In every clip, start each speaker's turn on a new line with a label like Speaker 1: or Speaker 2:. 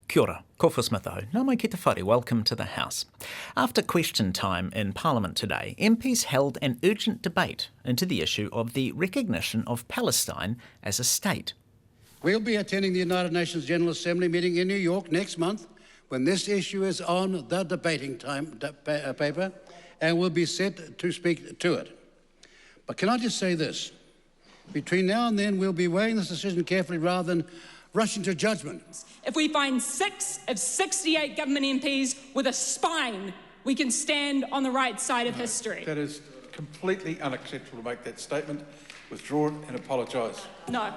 Speaker 1: Kia ora, ko whasmataho. Nā mai ki te whare, welcome to the House. After question time in Parliament today, MPs held an urgent debate into the issue of the recognition of Palestine as a state.
Speaker 2: We'll be attending the United Nations General Assembly meeting in New York next month when this issue is on the debating paper and will be set to speak to it. But can I just say this? Between now and then, we'll be weighing this decision carefully rather than rushing to judgment.
Speaker 3: If we find 6 of 68 government MPs with a spine, we can stand on the right side of history.
Speaker 4: That is completely unacceptable to make that statement. Withdraw it and apologise.
Speaker 3: No.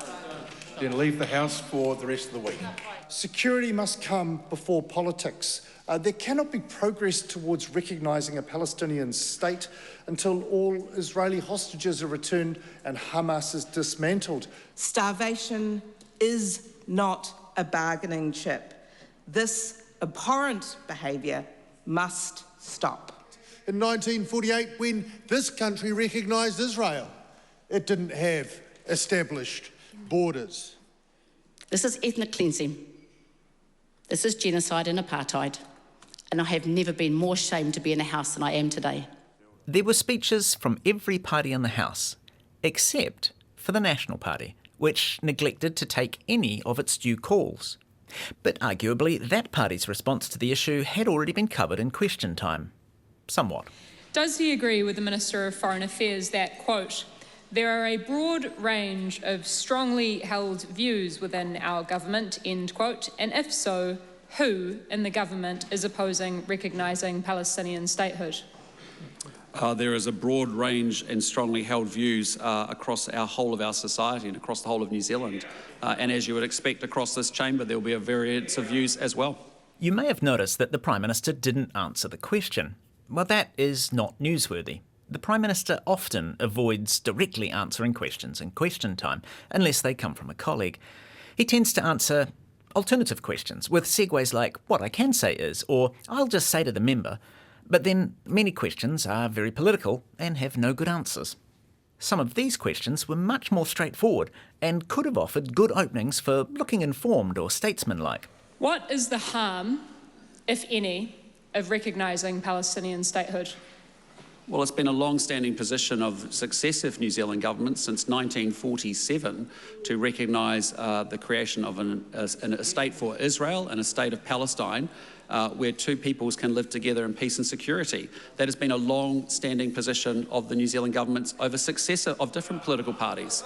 Speaker 4: Then leave the House for the rest of the week.
Speaker 5: Security must come before politics. There cannot be progress towards recognising a Palestinian state until all Israeli hostages are returned and Hamas is dismantled.
Speaker 6: Starvation is not a bargaining chip. This abhorrent behaviour must stop.
Speaker 7: In 1948, when this country recognised Israel, it didn't have established borders.
Speaker 8: This is ethnic cleansing. This is genocide and apartheid. And I have never been more ashamed to be in the House than I am today.
Speaker 1: There were speeches from every party in the House, except for the National Party, which neglected to take any of its due calls. But arguably, that party's response to the issue had already been covered in question time. Somewhat.
Speaker 3: Does he agree with the Minister of Foreign Affairs that, quote, there are a broad range of strongly held views within our government, end quote, and if so, who in the government is opposing recognising Palestinian statehood?
Speaker 9: There is a broad range and strongly held views across our whole of our society and across the whole of New Zealand. And as you would expect across this chamber, there will be a variance of views as well.
Speaker 1: You may have noticed that the Prime Minister didn't answer the question. Well, that is not newsworthy. The Prime Minister often avoids directly answering questions in question time, unless they come from a colleague. He tends to answer alternative questions with segues like, what I can say is, or I'll just say to the member. But then many questions are very political and have no good answers. Some of these questions were much more straightforward and could have offered good openings for looking informed or statesmanlike.
Speaker 3: What is the harm, if any, of recognising Palestinian statehood?
Speaker 9: Well, it's been a long-standing position of successive New Zealand governments since 1947 to recognise the creation of a state for Israel and a state of Palestine where two peoples can live together in peace and security. That has been a long-standing position of the New Zealand governments over successive of different political parties.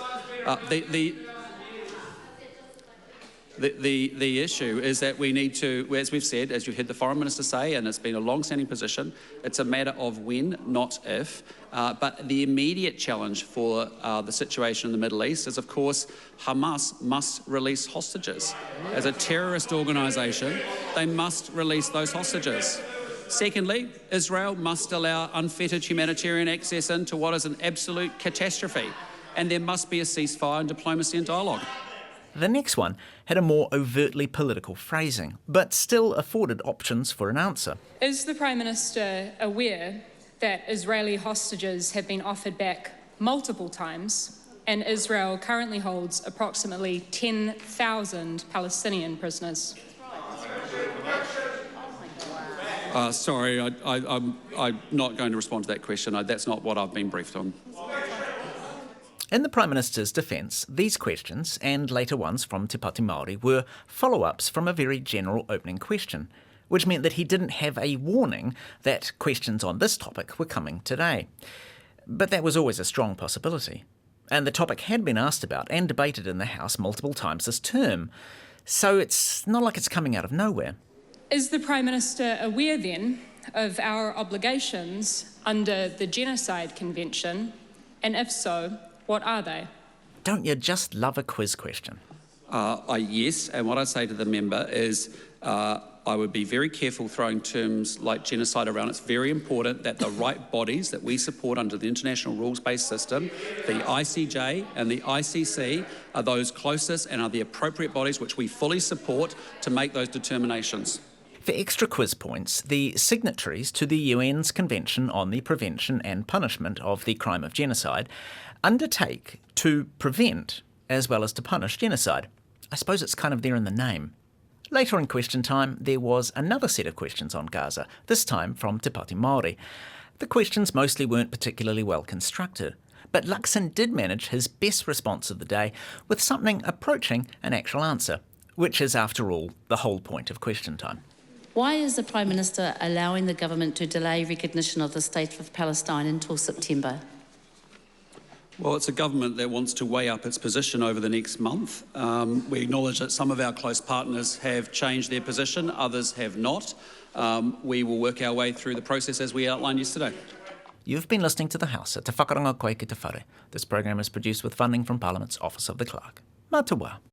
Speaker 9: The issue is that we need to, as we've said, as you've heard the Foreign Minister say, and it's been a long-standing position, it's a matter of when, not if. But the immediate challenge for the situation in the Middle East is, of course, Hamas must release hostages. As a terrorist organisation, they must release those hostages. Secondly, Israel must allow unfettered humanitarian access into what is an absolute catastrophe, and there must be a ceasefire and diplomacy and dialogue.
Speaker 1: The next one had a more overtly political phrasing, but still afforded options for an answer.
Speaker 3: Is the Prime Minister aware that Israeli hostages have been offered back multiple times and Israel currently holds approximately 10,000 Palestinian prisoners?
Speaker 9: Sorry, I'm not going to respond to that question. That's not what I've been briefed on.
Speaker 1: In the Prime Minister's defence, these questions, and later ones from Te Pāti Māori, were follow-ups from a very general opening question, which meant that he didn't have a warning that questions on this topic were coming today. But that was always a strong possibility. And the topic had been asked about and debated in the House multiple times this term, so it's not like it's coming out of nowhere.
Speaker 3: Is the Prime Minister aware, then, of our obligations under the Genocide Convention, and if so, what are they?
Speaker 1: Don't you just love a quiz question?
Speaker 9: Yes, and what I say to the member is I would be very careful throwing terms like genocide around. It's very important that the right bodies that we support under the international rules-based system, the ICJ and the ICC, are those closest and are the appropriate bodies which we fully support to make those determinations.
Speaker 1: For extra quiz points, the signatories to the UN's Convention on the Prevention and Punishment of the Crime of Genocide undertake to prevent as well as to punish genocide. I suppose it's kind of there in the name. Later in question time, there was another set of questions on Gaza, this time from Te Pāti Māori. The questions mostly weren't particularly well constructed, but Luxon did manage his best response of the day with something approaching an actual answer, which is, after all, the whole point of question time.
Speaker 8: Why is the Prime Minister allowing the government to delay recognition of the State of Palestine until September?
Speaker 9: Well, it's a government that wants to weigh up its position over the next month. We acknowledge that some of our close partners have changed their position, others have not. We will work our way through the process as we outlined yesterday.
Speaker 1: You've been listening to The House at Te Whakaranga Koe ki te Whare. This program is produced with funding from Parliament's Office of the Clerk. Mā te wā.